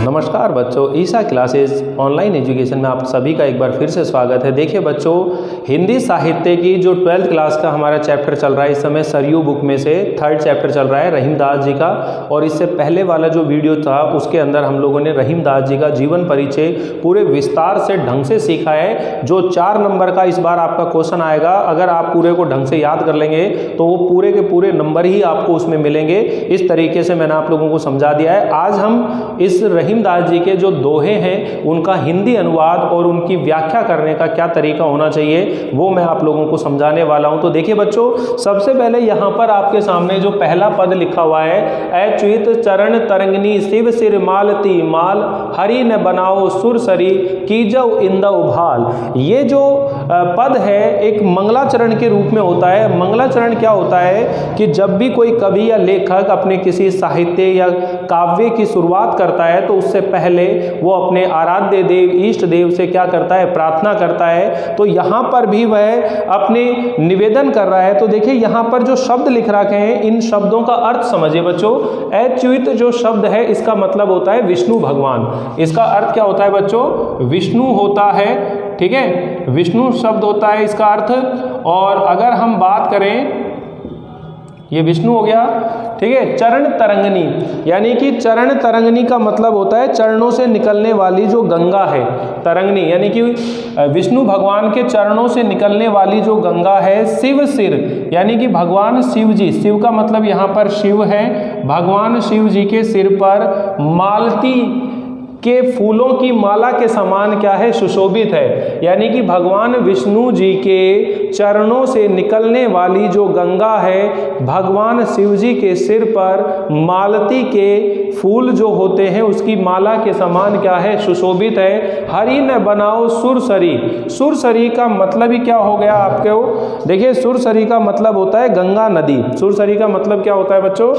नमस्कार बच्चों, Isha classes online education में आप सभी का एक बार फिर से स्वागत है। देखिए बच्चों, हिंदी साहित्य की जो 12th क्लास का हमारा चैप्टर चल रहा है, इस समय सरयू बुक में से 3rd चैप्टर चल रहा है रहीमदास जी का। और इससे पहले वाला जो वीडियो था उसके अंदर हम लोगों ने रहीमदास जी का जीवन परिचय पूरे विस्तार से ढंग से सीखा है। जो 4 नंबर का इस बार आपका क्वेश्चन आएगा, अगर आप पूरे को ढंग से याद कर लेंगे तो वो पूरे के पूरे नंबर ही आपको उसमें मिलेंगे। इस तरीके से मैंने आप लोगों को समझा दिया है। आज हम इस रहीमदास जी के जो दोहे हैं उनका हिंदी अनुवाद और उनकी व्याख्या करने का क्या तरीका होना चाहिए वो मैं आप लोगों को समझाने वाला हूं। तो देखिए बच्चों, सबसे पहले यहां पर आपके सामने जो पहला पद लिखा हुआ है, अच्युत चरण तरंगिनी शिव सिर मालती माल, हरि न बनाओ सुरसरी कीजौ इंदौ भाल। ये जो पद है एक मंगलाचरण के रूप में होता है। मंगलाचरण क्या होता है कि जब भी कोई कवि या लेखक अपने किसी साहित्य या काव्य की शुरुआत करता है तो उससे पहले वो अपने आराध्य देव इष्ट देव से क्या करता है, प्रार्थना करता है। तो यहाँ पर भी वह अपने निवेदन कर रहा है। तो देखिए यहाँ पर जो शब्द लिख रखे हैं, इन शब्दों का अर्थ समझिए बच्चों। अच्युत जो शब्द है इसका मतलब होता है विष्णु भगवान। इसका अर्थ क्या होता है बच्चों, विष्णु होता है, ठीक है, विष्णु शब्द होता है इसका अर्थ। और अगर हम बात करें, ये विष्णु हो गया, ठीक है। चरण तरंगिनी, यानी कि चरण तरंगिनी का मतलब होता है चरणों से निकलने वाली जो गंगा है। तरंगिनी यानी कि विष्णु भगवान के चरणों से निकलने वाली जो गंगा है। शिव सिर यानी कि भगवान शिव जी, शिव का मतलब यहाँ पर शिव है, भगवान शिव जी के सिर पर मालती के फूलों की माला के समान क्या है, सुशोभित है। यानी कि भगवान विष्णु जी के चरणों से निकलने वाली जो गंगा है, भगवान शिव जी के सिर पर मालती के फूल जो होते हैं उसकी माला के समान क्या है, सुशोभित है। हरि न बनाओ सुरसरी, सुरसरी का मतलब ही क्या हो गया आपको, देखिए सुरसरी का मतलब होता है गंगा नदी। सुरसरी का मतलब क्या होता है बच्चों,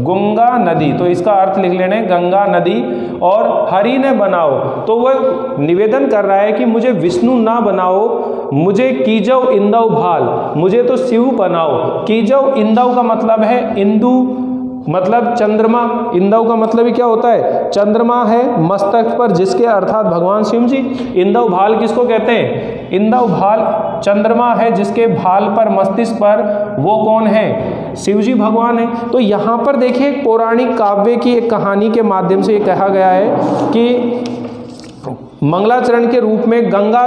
गंगा नदी। तो इसका अर्थ लिख लेने गंगा नदी। और हरि न बनाओ, तो वह निवेदन कर रहा है कि मुझे विष्णु ना बनाओ, मुझे कीजौ इंदौ भाल, मुझे तो शिव बनाओ। कीजौ इंदौ का मतलब है इंदु, मतलब चंद्रमा। इंदौ का मतलब ही क्या होता है, चंद्रमा है मस्तक पर जिसके अर्थात भगवान शिव जी। इंदौ भाल किसको कहते हैं, इंदौ भाल चंद्रमा है जिसके भाल पर मस्तिष्क पर, वो कौन है, शिव जी भगवान है। तो यहाँ पर देखिए एक पौराणिक काव्य की एक कहानी के माध्यम से ये कहा गया है कि मंगलाचरण के रूप में गंगा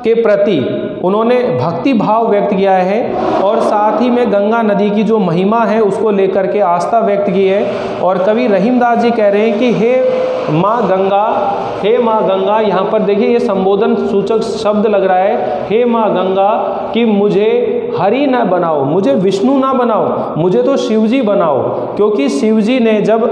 के प्रति उन्होंने भक्ति भाव व्यक्त किया है और साथ ही में गंगा नदी की जो महिमा है उसको लेकर के आस्था व्यक्त की है। और कवि रहीमदास जी कह रहे हैं कि हे माँ गंगा, हे माँ गंगा, यहाँ पर देखिए ये संबोधन सूचक शब्द लग रहा है, हे माँ गंगा, कि मुझे हरि न बनाओ, मुझे विष्णु ना बनाओ, मुझे तो शिवजी बनाओ। क्योंकि शिवजी ने जब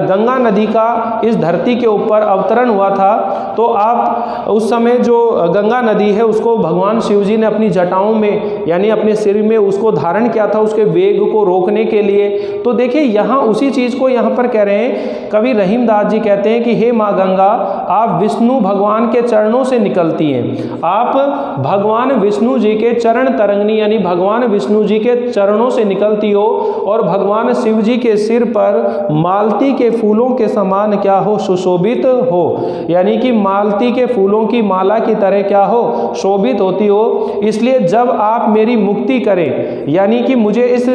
गंगा नदी का इस धरती के ऊपर अवतरण हुआ था तो आप उस समय जो गंगा नदी है उसको भगवान शिवजी ने अपनी जटाओं में यानी अपने सिर में उसको धारण किया था उसके वेग को रोकने के लिए। तो देखिए यहाँ उसी चीज़ को यहाँ पर कह रहे हैं, कवि रहीमदास जी कहते हैं कि हे माँ गंगा, आप विष्णु भगवान के चरणों से निकलती हैं, आप भगवान विष्णु जी के चरण तरंगिनी यानी भगवान विष्णु जी के चरणों से निकलती हो और भगवान शिव जी के सिर पर मालती के फूलों के समान क्या हो, सुशोभित हो। यानी कि मालती के फूलों की माला की तरह क्या हो, शोभित होती हो। इसलिए जब आप मेरी मुक्ति करें, यानी कि मुझे इस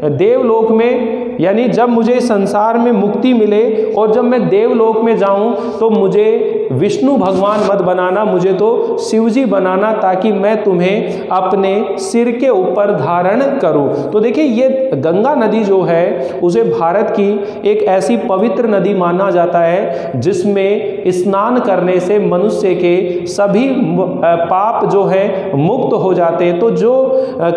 देवलोक में, यानी जब मुझे इस संसार में मुक्ति मिले और जब मैं देवलोक में जाऊं तो मुझे विष्णु भगवान मत बनाना, मुझे तो शिवजी बनाना, ताकि मैं तुम्हें अपने सिर के ऊपर धारण करूं। तो देखिए ये गंगा नदी जो है उसे भारत की एक ऐसी पवित्र नदी माना जाता है जिसमें स्नान करने से मनुष्य के सभी पाप जो है मुक्त हो जाते हैं। तो जो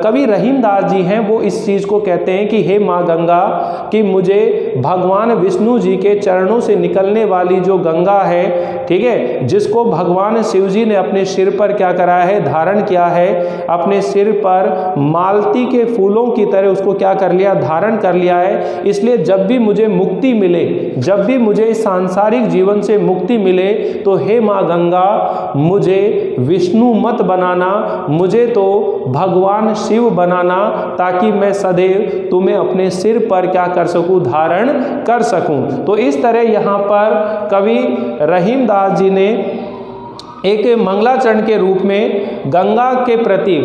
कवि रहीमदास जी हैं वो इस चीज़ को कहते हैं कि हे माँ गंगा, कि मुझे भगवान विष्णु जी के चरणों से निकलने वाली जो गंगा है, ठीक ठीक है, जिसको भगवान शिव जी ने अपने सिर पर क्या करा है, धारण किया है, अपने सिर पर मालती के फूलों की तरह उसको क्या कर लिया, धारण कर लिया है। इसलिए जब भी मुझे मुक्ति मिले, जब भी मुझे इस सांसारिक जीवन से मुक्ति मिले, तो हे माँ गंगा मुझे विष्णु मत बनाना, मुझे तो भगवान शिव बनाना, ताकि मैं सदैव तुम्हें अपने सिर पर क्या कर सकूं, धारण कर सकूं। तो इस तरह यहाँ पर कवि रहीमदास जी ने एक मंगलाचरण के रूप में गंगा के प्रति,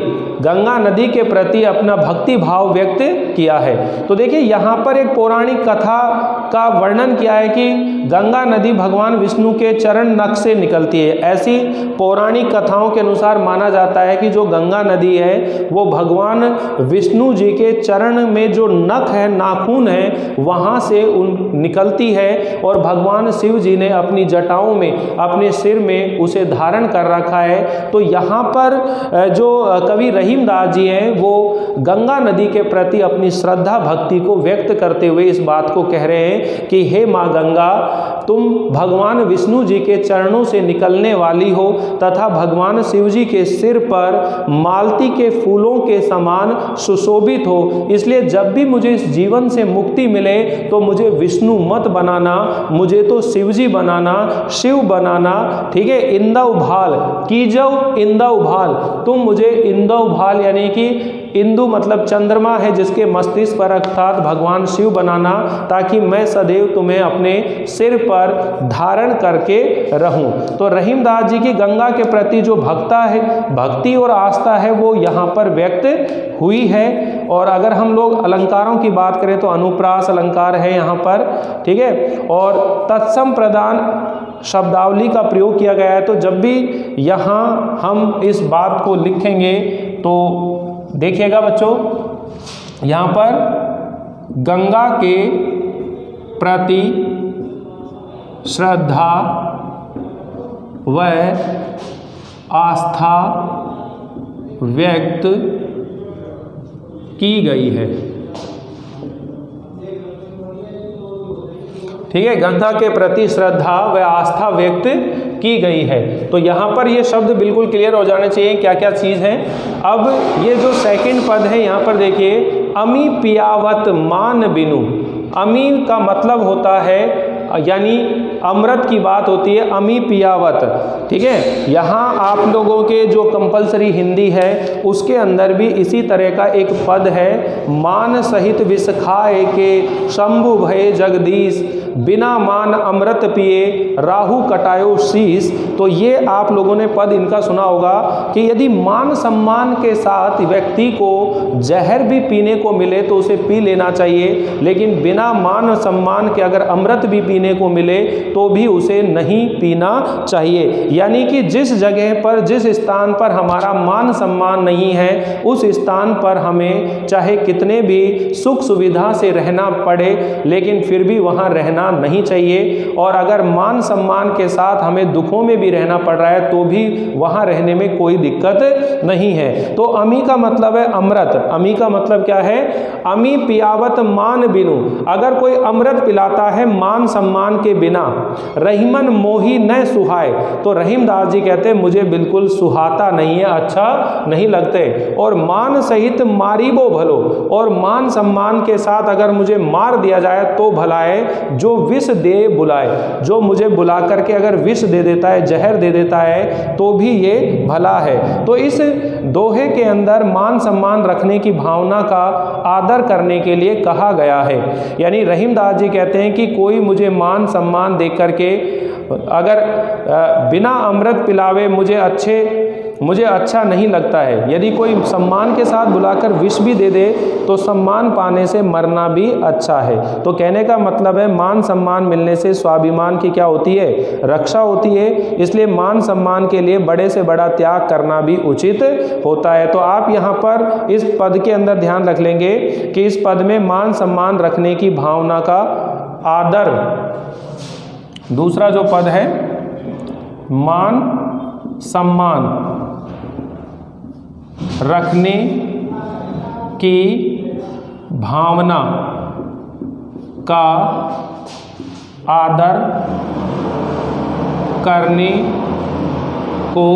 गंगा नदी के प्रति अपना भक्ति भाव व्यक्त किया है। तो देखिए यहाँ पर एक पौराणिक कथा का वर्णन किया है कि गंगा नदी भगवान विष्णु के चरण नख से निकलती है। ऐसी पौराणिक कथाओं के अनुसार माना जाता है कि जो गंगा नदी है वो भगवान विष्णु जी के चरण में जो नख है, नाखून है, वहाँ से निकलती है और भगवान शिव जी ने अपनी जटाओं में, अपने सिर में उसे धारण कर रखा है। तो यहाँ पर जो कवि रहीमदास जी हैं वो गंगा नदी के प्रति अपनी श्रद्धा भक्ति को व्यक्त करते हुए इस बात को कह रहे हैं कि हे माँ गंगा, तुम भगवान विष्णु जी के चरणों से निकलने वाली हो तथा भगवान शिव जी के सिर पर मालती के फूलों के समान सुशोभित हो। इसलिए जब भी मुझे इस जीवन से मुक्ति मिले तो मुझे विष्णु मत बनाना, मुझे तो शिव जी बनाना, शिव बनाना। ठीक है, इंदा उभाल कीजो, इंदा उभाल, तुम मुझे इंदा उभाल यानी कि इंदु मतलब चंद्रमा है जिसके मस्तिष्क पर अर्थात भगवान शिव बनाना, ताकि मैं सदैव तुम्हें अपने सिर पर धारण करके रहूं। तो रहीमदास जी की गंगा के प्रति जो भक्ति और आस्था है वो यहाँ पर व्यक्त हुई है। और अगर हम लोग अलंकारों की बात करें तो अनुप्रास अलंकार है यहाँ पर, ठीक है, और तत्सम प्रदान शब्दावली का प्रयोग किया गया है। तो जब भी यहाँ हम इस बात को लिखेंगे तो देखिएगा बच्चों, यहाँ पर गंगा के प्रति श्रद्धा व आस्था व्यक्त की गई है। ठीक है, गंगा के प्रति श्रद्धा व आस्था व्यक्त की गई है। तो यहाँ पर ये शब्द बिल्कुल क्लियर हो जाने चाहिए क्या क्या चीज़ है। अब ये जो सेकंड पद है यहाँ पर देखिए, अमी पियावत मान बिनु। अमी का मतलब होता है यानी अमृत की बात होती है, अमी पियावत। ठीक है, यहाँ आप लोगों के जो कंपलसरी हिंदी है उसके अंदर भी इसी तरह का एक पद है, मान सहित विष खाए के शंभु भये जगदीश, बिना मान अमृत पिए राहु कटायो शीश। तो ये आप लोगों ने पद इनका सुना होगा कि यदि मान सम्मान के साथ व्यक्ति को जहर भी पीने को मिले तो उसे पी लेना चाहिए, लेकिन बिना मान सम्मान के अगर अमृत भी पीने को मिले तो भी उसे नहीं पीना चाहिए। यानी कि जिस जगह पर, जिस स्थान पर हमारा मान सम्मान नहीं है, उस स्थान पर हमें चाहे कितने भी सुख सुविधा से रहना पड़े, लेकिन फिर भी वहाँ रहना नहीं चाहिए। और अगर मान सम्मान के साथ हमें दुखों में भी रहना पड़ रहा है तो भी वहाँ रहने में कोई दिक्कत नहीं है। तो अमी का मतलब है अमृत। अमी का मतलब क्या है? अमी पियावत मान बिनु। अगर कोई अमृत पिलाता है मान सम्मान के बिना, रहीमन मोही न सुहाए, तो रहीमदास जी कहते हैं मुझे बिल्कुल सुहाता नहीं है, अच्छा नहीं लगते। और मान सहित मारीबो भलो, और मान सम्मान के साथ अगर मुझे मार दिया जाए तो भला है, जो विष दे बुलाए, जो मुझे बुला करके अगर विष दे देता है, जहर दे देता है तो भी ये भला है। तो इस दोहे के अंदर मान सम्मान रखने की भावना का आदर करने के लिए कहा गया है। यानी रहीमदास जी कहते हैं कि कोई मुझे मान सम्मान दे करके अगर बिना अमृत पिलावे मुझे अच्छा नहीं लगता है। यदि कोई सम्मान के साथ बुलाकर विष भी दे दे तो सम्मान पाने से मरना भी अच्छा है। तो कहने का मतलब है मान सम्मान मिलने से स्वाभिमान की क्या होती है? रक्षा होती है। इसलिए मान सम्मान के लिए बड़े से बड़ा त्याग करना भी उचित होता है। तो आप यहाँ पर इस पद के अंदर ध्यान रख लेंगे कि इस पद में मान सम्मान रखने की भावना का आदर। दूसरा जो पद है मान सम्मान रखने की भावना का आदर करने को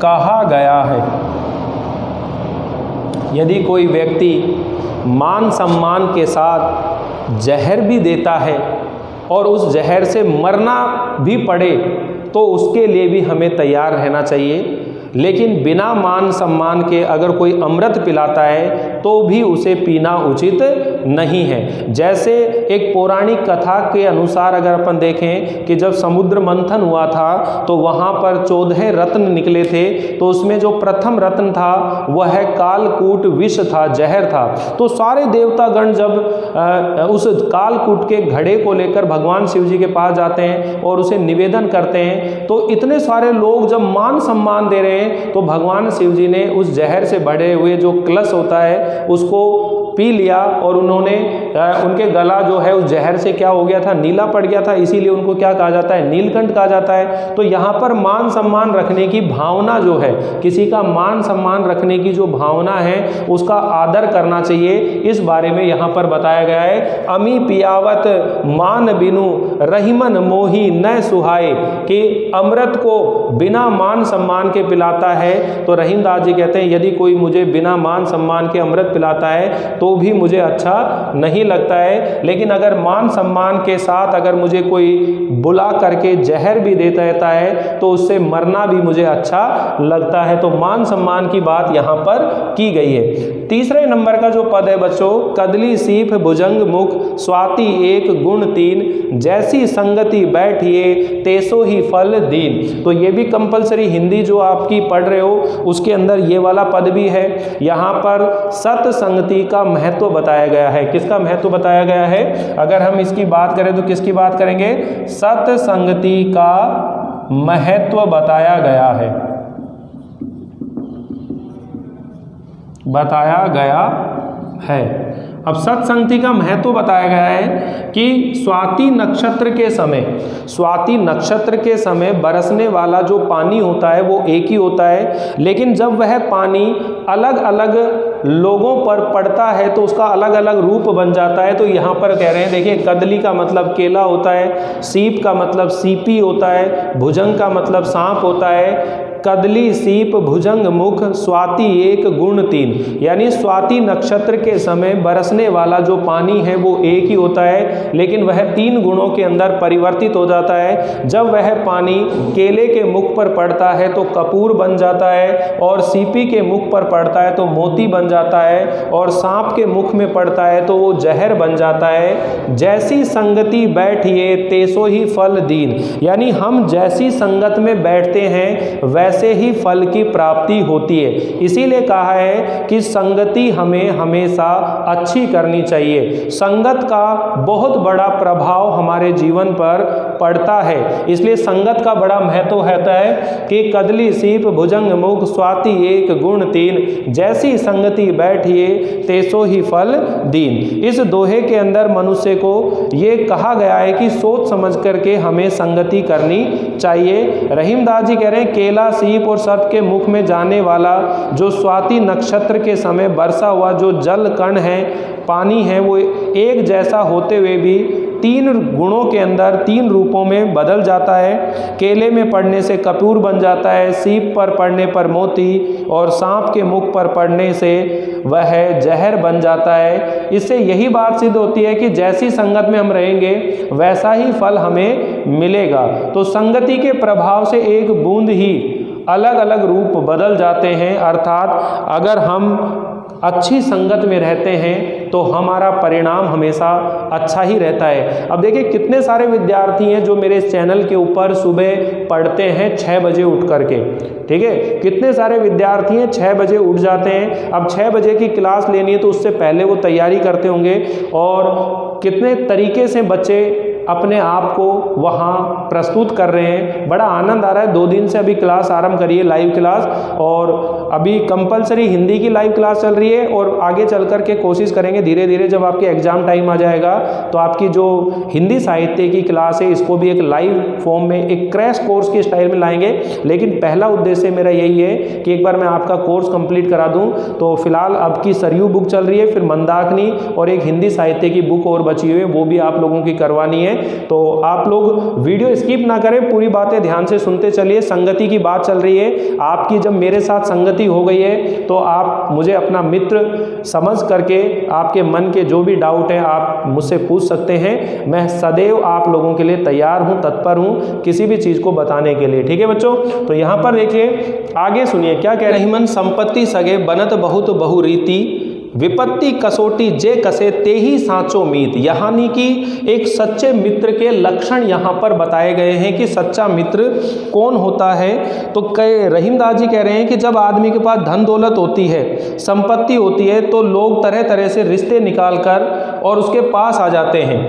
कहा गया है। यदि कोई व्यक्ति मान सम्मान के साथ जहर भी देता है और उस जहर से मरना भी पड़े तो उसके लिए भी हमें तैयार रहना चाहिए। लेकिन बिना मान सम्मान के अगर कोई अमृत पिलाता है तो भी उसे पीना उचित नहीं है। जैसे एक पौराणिक कथा के अनुसार अगर अपन देखें कि जब समुद्र मंथन हुआ था तो वहाँ पर 14 रत्न निकले थे, तो उसमें जो प्रथम रत्न था वह कालकूट विष था, जहर था। तो सारे देवतागण जब उस कालकूट के घड़े को लेकर भगवान शिव जी के पास जाते हैं और उसे निवेदन करते हैं, तो इतने सारे लोग जब मान सम्मान दे रहे हैं तो भगवान शिव जी ने उस जहर से भरे हुए जो कलश होता है उसको पी लिया और उन्होंने उनके गला जो है उस जहर से क्या हो गया था, नीला पड़ गया था। इसीलिए उनको क्या कहा जाता है, नीलकंठ कहा जाता है। तो यहाँ पर मान सम्मान रखने की भावना जो है, किसी का मान सम्मान रखने की जो भावना है उसका आदर करना चाहिए, इस बारे में यहाँ पर बताया गया है। अमी पियावत मान बिनु रहीमन मोही न सुहाए, कि अमृत को बिना मान सम्मान के पिलाता है तो रहीम दास जी कहते हैं यदि कोई मुझे बिना मान सम्मान के अमृत पिलाता है तो भी मुझे अच्छा नहीं लगता है। लेकिन अगर मान सम्मान के साथ अगर मुझे कोई बुला करके जहर भी दे देता है तो उससे मरना भी मुझे अच्छा लगता है। तो मान सम्मान की बात यहाँ पर की गई है। तीसरे नंबर का जो पद है बच्चों, कदली सीफ भुजंग मुख स्वाति एक गुण तीन, जैसी संगति बैठिए तेसो ही फल दीन। तो ये भी कंपलसरी हिंदी जो आपकी पढ़ रहे हो उसके अंदर ये वाला पद भी है। यहाँ पर सत्संगति का महत्व बताया गया है। किसका महत्व बताया गया है? अगर हम इसकी बात करें तो किसकी बात करेंगे? सत्संगति का महत्व बताया गया है, बताया गया है। अब सत्संगति का महत्व बताया गया है कि स्वाति नक्षत्र के समय बरसने वाला जो पानी होता है वो एक ही होता है, लेकिन जब वह पानी अलग अलग लोगों पर पड़ता है तो उसका अलग अलग रूप बन जाता है। तो यहाँ पर कह रहे हैं, देखिए, कदली का मतलब केला होता है, सीप का मतलब सीपी होता है, भुजंग का मतलब सांप होता है। कदली सीप भुजंग मुख स्वाति एक गुण तीन, यानी स्वाति नक्षत्र के समय बरसने वाला जो पानी है वो एक ही होता है, लेकिन वह 3 गुणों के अंदर परिवर्तित हो जाता है। जब वह पानी केले के मुख पर पड़ता है तो कपूर बन जाता है, और सीपी के मुख पर पड़ता है तो मोती बन जाता है, और सांप के मुख में पड़ता है तो वो जहर बन जाता है। जैसी संगति बैठिए तेसो ही फल दीन, यानी हम जैसी संगत में बैठते हैं वैसे ही फल की प्राप्ति होती है। इसीलिए कहा है कि संगति हमें हमेशा अच्छी करनी चाहिए। संगत का बहुत बड़ा प्रभाव हमारे जीवन पर पड़ता है, इसलिए संगत का बड़ा महत्व होता है कि कदली सीप भुजंग मुख स्वाति एक गुण तीन, जैसी संगति बैठिए तेसो ही फल दीन। इस दोहे के अंदर मनुष्य को ये कहा गया है कि सोच समझ करके हमें संगति करनी चाहिए। रहीमदास जी कह रहे हैं, केला सीप और सर्प के मुख में जाने वाला जो स्वाति नक्षत्र के समय बरसा हुआ जो जल कण है, पानी है, वो एक जैसा होते हुए भी 3 गुणों के अंदर 3 रूपों में बदल जाता है। केले में पड़ने से कपूर बन जाता है, सीप पर पड़ने पर मोती, और सांप के मुख पर पड़ने से वह जहर बन जाता है। इससे यही बात सिद्ध होती है कि जैसी संगत में हम रहेंगे वैसा ही फल हमें मिलेगा। तो संगति के प्रभाव से एक बूंद ही अलग अलग रूप बदल जाते हैं, अर्थात अगर हम अच्छी संगत में रहते हैं तो हमारा परिणाम हमेशा अच्छा ही रहता है। अब देखिए, कितने सारे विद्यार्थी हैं जो मेरे इस चैनल के ऊपर सुबह पढ़ते हैं 6 बजे उठ करके, ठीक है। कितने सारे विद्यार्थी हैं 6 बजे उठ जाते हैं। अब 6 बजे की क्लास लेनी है तो उससे पहले वो तैयारी करते होंगे, और कितने तरीके से बच्चे अपने आप को वहाँ प्रस्तुत कर रहे हैं। बड़ा आनंद आ रहा है। 2 दिन से अभी क्लास आरंभ करिए, लाइव क्लास, और अभी कंपलसरी हिंदी की लाइव क्लास चल रही है, और आगे चल कर के कोशिश करेंगे धीरे धीरे जब आपके एग्जाम टाइम आ जाएगा तो आपकी जो हिंदी साहित्य की क्लास है इसको भी एक लाइव फॉर्म में, एक क्रैश कोर्स के स्टाइल में लाएंगे। लेकिन पहला उद्देश्य मेरा यही है कि एक बार मैं आपका कोर्स कंप्लीट करा दूं। तो फिलहाल अब की सरयू बुक चल रही है, फिर मंदाकिनी, और एक हिंदी साहित्य की बुक और बची हुई है, वो भी आप लोगों की करवानी है। हैं। तो आप लोग वीडियो स्किप ना करें, पूरी बातें ध्यान से सुनते चलिए। संगति की बात चल रही है, आपकी जब मेरे साथ संगति हो गई है तो आप मुझे अपना मित्र समझ करके आपके मन के जो भी डाउट हैं आप मुझसे पूछ सकते हैं। मैं सदैव आप लोगों के लिए तैयार हूं, तत्पर हूं किसी भी चीज को बताने के लिए। ठीक है बच्चों, तो यहां पर देखिए आगे सुनिए क्या कह रहे हैं। मन संपत्ति सगे बनत बहुत बहुरीति, विपत्ति कसोटी जे कसे ते ही साचो मीत। यानी कि एक सच्चे मित्र के लक्षण यहाँ पर बताए गए हैं कि सच्चा मित्र कौन होता है। तो रहीमदास जी कह रहे हैं कि जब आदमी के पास धन दौलत होती है, संपत्ति होती है, तो लोग तरह तरह से रिश्ते निकाल कर और उसके पास आ जाते हैं।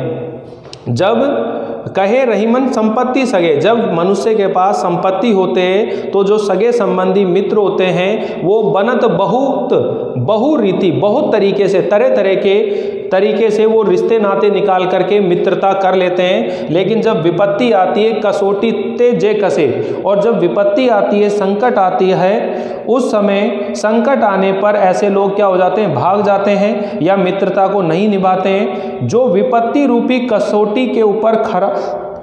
जब कहे रहीमन संपत्ति सगे, जब मनुष्य के पास संपत्ति होते हैं तो जो सगे संबंधी मित्र होते हैं वो बनत बहुत बहुरीति, बहुत तरीके से, तरह तरह के तरीके से वो रिश्ते नाते निकाल करके मित्रता कर लेते हैं। लेकिन जब विपत्ति आती है कसोटी ते जे कसे, और जब विपत्ति आती है, संकट आती है, उस समय संकट आने पर ऐसे लोग क्या हो जाते हैं, भाग जाते हैं या मित्रता को नहीं निभाते हैं। जो विपत्ति रूपी कसौटी के ऊपर खरा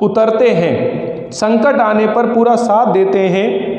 उतरते हैं, संकट आने पर पूरा साथ देते हैं,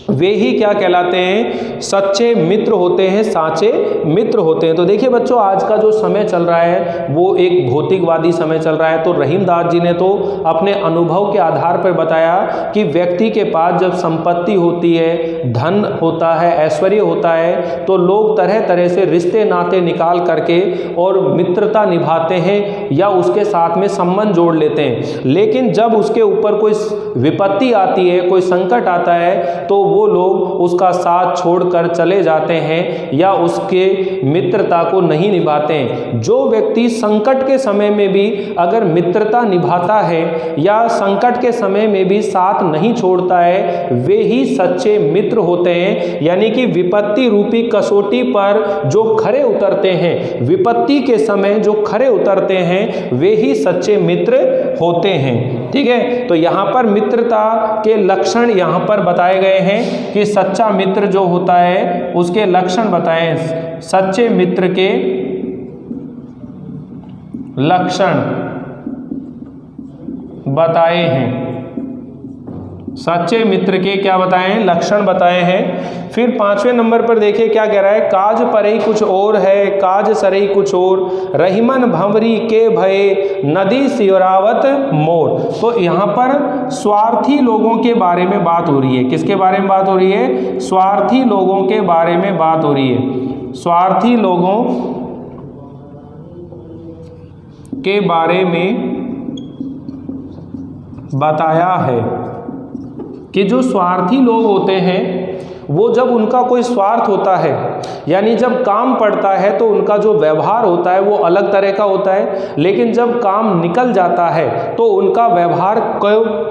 वे ही क्या कहलाते हैं, सच्चे मित्र होते हैं, साचे मित्र होते हैं। तो देखिए बच्चों, आज का जो समय चल रहा है वो एक भौतिकवादी समय चल रहा है। तो रहीमदास जी ने तो अपने अनुभव के आधार पर बताया कि व्यक्ति के पास जब संपत्ति होती है, धन होता है, ऐश्वर्य होता है, तो लोग तरह तरह से रिश्ते नाते निकाल करके और मित्रता निभाते हैं या उसके साथ में संबंध जोड़ लेते हैं। लेकिन जब उसके ऊपर कोई विपत्ति आती है, कोई संकट आता है, तो वो लोग उसका साथ छोड़कर चले जाते हैं या उसके मित्रता को नहीं निभाते हैं। जो व्यक्ति संकट के समय में भी अगर मित्रता निभाता है या संकट के समय में भी साथ नहीं छोड़ता है, वे ही सच्चे मित्र होते हैं। यानी कि विपत्ति रूपी कसौटी पर जो खरे उतरते हैं, विपत्ति के समय जो खरे उतरते हैं, वे ही सच्चे मित्र होते हैं। ठीक है, तो यहाँ पर मित्रता के लक्षण यहाँ पर बताए गए हैं कि सच्चा मित्र जो होता है उसके लक्षण बताएं। सच्चे मित्र के लक्षण बताए हैं, सच्चे मित्र के क्या बताए हैं, लक्षण बताए हैं। फिर 5वें नंबर पर देखिए क्या कह रहा है, काज परई कुछ और है, काज सरई कुछ और, रहीमन भंवरी के भये नदी सिरावत मोर। तो यहाँ पर स्वार्थी लोगों के बारे में बात हो रही है। किसके बारे में बात हो रही है, स्वार्थी लोगों के बारे में बात हो रही है। स्वार्थी लोगों के बारे में बताया है कि जो स्वार्थी लोग होते हैं वो जब उनका कोई स्वार्थ होता है, यानी जब काम पड़ता है तो उनका जो व्यवहार होता है वो अलग तरह का होता है, लेकिन जब काम निकल जाता है तो उनका व्यवहार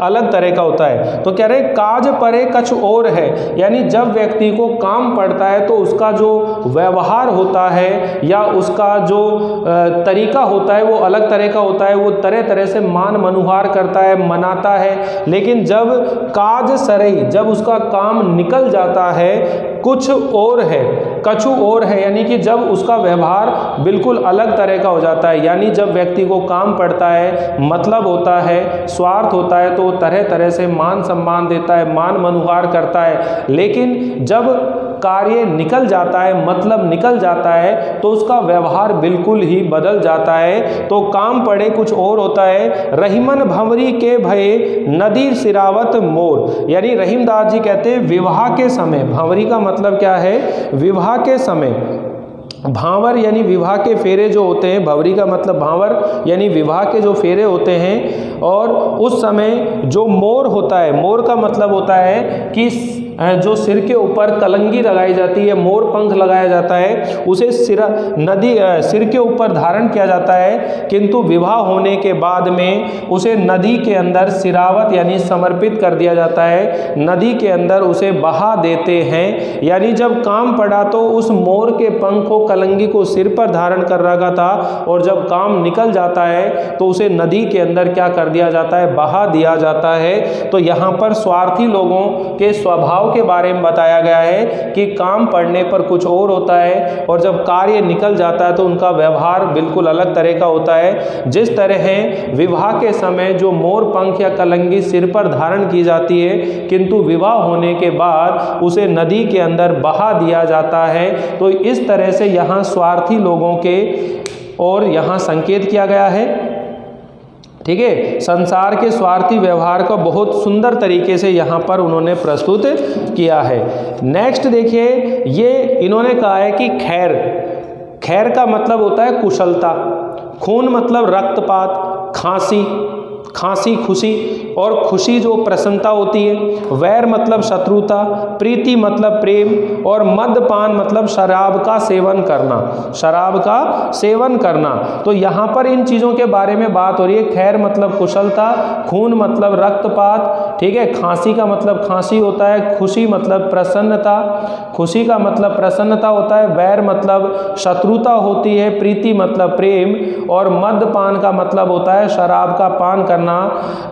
अलग तरह का होता है। तो कह रहे काज परे कछ और है, यानी जब व्यक्ति को काम पड़ता है तो उसका जो व्यवहार होता है या उसका जो तरीका होता है वो अलग तरह का होता है, वो तरह तरह से मान मनुहार करता है, मनाता है। लेकिन जब काज सरई, जब उसका काम निकल जाता है, कुछ और है, कछु और है, यानी कि जब उसका व्यवहार बिल्कुल अलग तरह का हो जाता है। यानी जब व्यक्ति को काम पड़ता है, मतलब होता है, स्वार्थ होता है, तो तरह तरह से मान सम्मान देता है, मान मनुहार करता है। लेकिन जब कार्य निकल जाता है, मतलब निकल जाता है, तो उसका व्यवहार बिल्कुल ही बदल जाता है। तो काम पड़े कुछ और होता है। रहीमन भंवरी के भये नदी सिरावत मोर, यानी रहीमदास जी कहते हैं विवाह के समय, भंवरी का मतलब क्या है, विवाह के समय, भांवर यानी विवाह के फेरे जो होते हैं, भंवरी का मतलब भांवर यानी विवाह के जो फेरे होते हैं, और उस समय जो मोर होता है, मोर का मतलब होता है कि जो सिर के ऊपर कलंगी लगाई जाती है, मोर पंख लगाया जाता है, उसे सिर के ऊपर धारण किया जाता है। किंतु विवाह होने के बाद में उसे नदी के अंदर सिरावत यानी समर्पित कर दिया जाता है, नदी के अंदर उसे बहा देते हैं। यानी जब काम पड़ा तो उस मोर के पंख को, कलंगी को सिर पर धारण कर रखा था, और जब काम निकल जाता है तो उसे नदी के अंदर क्या कर दिया जाता है, बहा दिया जाता है। तो यहाँ पर स्वार्थी लोगों के स्वभाव स्वभाव के बारे में बताया गया है कि काम पढ़ने पर कुछ और होता है और जब कार्य निकल जाता है तो उनका व्यवहार बिल्कुल अलग तरह का होता है। जिस तरह विवाह के समय जो मोर पंख या कलंगी सिर पर धारण की जाती है, किंतु विवाह होने के बाद उसे नदी के अंदर बहा दिया जाता है, तो इस तरह से यहाँ स्वार्थी लोगों के और यहाँ संकेत किया गया है। ठीक है, संसार के स्वार्थी व्यवहार को बहुत सुंदर तरीके से यहाँ पर उन्होंने प्रस्तुत किया है। नेक्स्ट देखिए, ये इन्होंने कहा है कि खैर, खैर का मतलब होता है कुशलता, खून मतलब रक्तपात, खांसी, खांसी खुशी, और खुशी जो प्रसन्नता होती है, वैर मतलब शत्रुता, प्रीति मतलब प्रेम, और मद्यपान मतलब शराब का सेवन करना, शराब का सेवन करना। तो यहाँ पर इन चीज़ों के बारे में बात हो रही है। खैर मतलब कुशलता, खून मतलब रक्तपात, ठीक है, खांसी का मतलब खांसी होता है, खुशी मतलब प्रसन्नता, खुशी का मतलब प्रसन्नता होता है, वैर मतलब शत्रुता होती है, प्रीति मतलब प्रेम, और मद्यपान का मतलब होता है शराब का पान करना।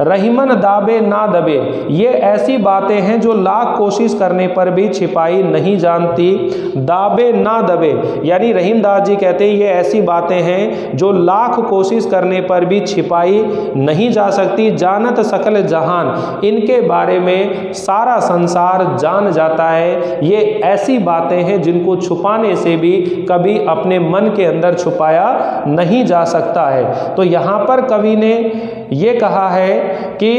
रहीमन दाबे ना दबे, ये ऐसी बातें हैं जो लाख कोशिश करने पर भी छिपाई नहीं जानती। दाबे ना दबे यानी रहीमदास जी कहते हैं ये ऐसी बातें हैं जो लाख कोशिश करने पर भी छिपाई नहीं जा सकती। जानत सकल जहान, इनके बारे में सारा संसार जान जाता है। ये ऐसी बातें हैं जिनको छुपाने से भी कभी अपने मन के अंदर छुपाया नहीं जा सकता है। तो यहाँ पर कवि ने ये कहा है कि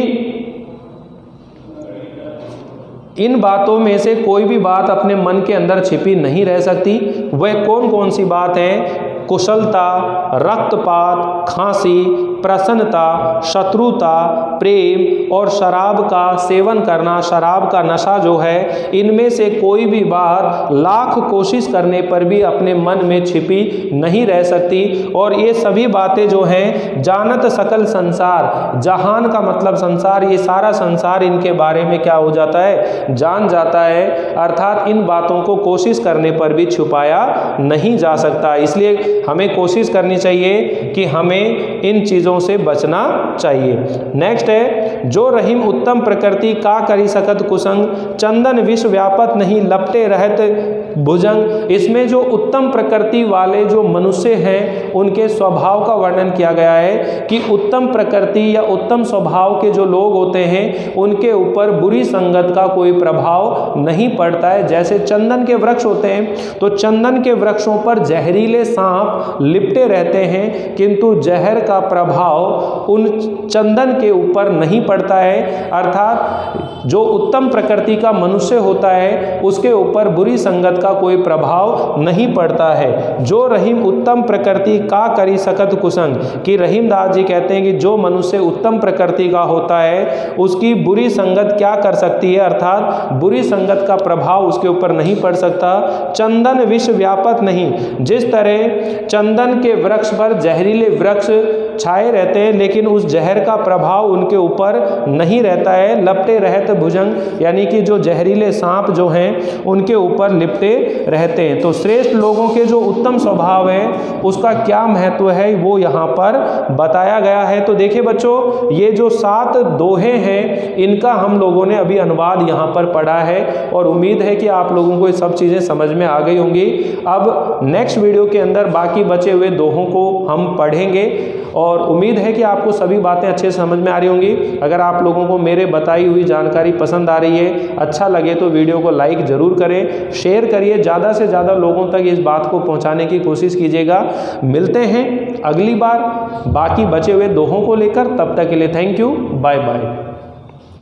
इन बातों में से कोई भी बात अपने मन के अंदर छिपी नहीं रह सकती। वह कौन कौन सी बात है? कुशलता, रक्तपात, खांसी, प्रसन्नता, शत्रुता, प्रेम और शराब का सेवन करना, शराब का नशा जो है, इनमें से कोई भी बात लाख कोशिश करने पर भी अपने मन में छिपी नहीं रह सकती। और ये सभी बातें जो हैं, जानत सकल संसार, जहान का मतलब संसार, ये सारा संसार इनके बारे में क्या हो जाता है? जान जाता है। अर्थात इन बातों को कोशिश करने पर भी छुपाया नहीं जा सकता। इसलिए हमें कोशिश करनी चाहिए कि हमें इन चीज़ों से बचना चाहिए। नेक्स्ट है, जो रहीम उत्तम प्रकृति का करी सकत कुसंग, चंदन विश्व व्यापत नहीं लपटे रहत भुजंग। इसमें जो उत्तम प्रकृति वाले जो मनुष्य हैं, उनके स्वभाव का वर्णन किया गया है कि उत्तम प्रकृति या उत्तम स्वभाव के जो लोग होते हैं, उनके ऊपर बुरी संगत का कोई प्रभाव नहीं पड़ता है। जैसे चंदन के वृक्ष होते हैं, तो चंदन के वृक्षों पर जहरीले सांप लिपटे रहते हैं, किंतु जहर का प्रभाव उन चंदन के ऊपर नहीं पड़ता है। अर्थात जो उत्तम प्रकृति का मनुष्य होता है, उसके ऊपर बुरी संगत का कोई प्रभाव नहीं पड़ता है। जो रहीम उत्तम प्रकृति का करी सकत कुसंग, कि रहीमदास जी कहते हैं कि जो मनुष्य उत्तम प्रकृति का होता है, उसकी बुरी संगत क्या कर सकती है? अर्थात बुरी संगत का प्रभाव उसके ऊपर नहीं पड़ सकता। चंदन विश्व व्यापत नहीं, जिस तरह चंदन के वृक्ष पर जहरीले वृक्ष छाए रहते हैं, लेकिन उस जहर का प्रभाव उनके ऊपर नहीं रहता है। लपटे रहत भुजंग, यानी कि जो जहरीले सांप जो हैं, उनके ऊपर लिपटे रहते हैं। तो श्रेष्ठ लोगों के जो उत्तम स्वभाव है, उसका क्या महत्व है, वो यहाँ पर बताया गया है। तो देखिए बच्चों, ये जो 7 दोहे हैं, इनका हम लोगों ने अभी अनुवाद यहाँ पर पढ़ा है, और उम्मीद है कि आप लोगों को ये सब चीज़ें समझ में आ गई होंगी। अब नेक्स्ट वीडियो के अंदर बाकी बचे हुए दोहों को हम पढ़ेंगे, और उम्मीद है कि आपको सभी बातें अच्छे से समझ में आ रही होंगी। अगर आप लोगों को मेरे बताई हुई जानकारी पसंद आ रही है, अच्छा लगे, तो वीडियो को लाइक ज़रूर करें, शेयर करिए, ज़्यादा से ज़्यादा लोगों तक इस बात को पहुंचाने की कोशिश कीजिएगा। मिलते हैं अगली बार बाकी बचे हुए दोहों को लेकर। तब तक के लिए थैंक यू, बाय बाय।